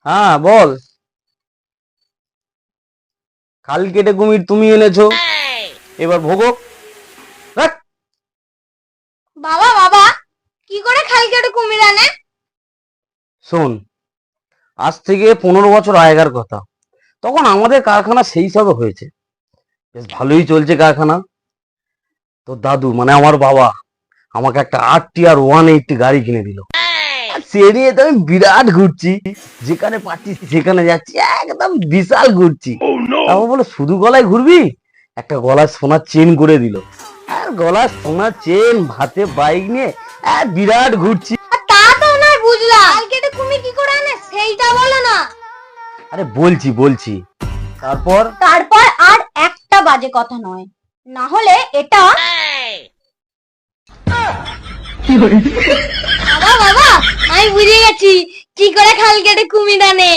হ্যাঁ বল। খাল কেটে কুমির তুমি এনেছো, এবার ভোগো। রাখ। বাবা বাবা, কি করে খাল কেটে কুমির আনে? শোন, আজ থেকে 15 বছর আগেকার কথা। তখন আমাদের কারখানা সেই সবে হয়েছে, বেশ ভালোই চলছে কারখানা। তো দাদু মানে আমার বাবা আমাকে একটা RTR 180 গাড়ি কিনে দিল। আর সে নিয়ে তো আমি বিরাট ঘুরছি, যেখানে পাচ্ছি সেখানে যাচ্ছি, একদম বিশাল ঘুরছি। তারপর বলে শুধু গলায় ঘুরবি, একটা গলায় সোনার চেন করে দিল। আর গলায় সোনার চেন, হাতে বাইক নিয়ে বিরাট ঘুরছি। আর তা তো নয় বুঝলাম, খাল কেটে কুমির কি করে আনে সেইটা বলো না। আরে বলছি তারপর তারপর আর একটা বাজে কথা নয়, না হলে এটা। বাবা বাবা, আমি বুঝে গেছি কি করে খাল কেটে কুমির আনে।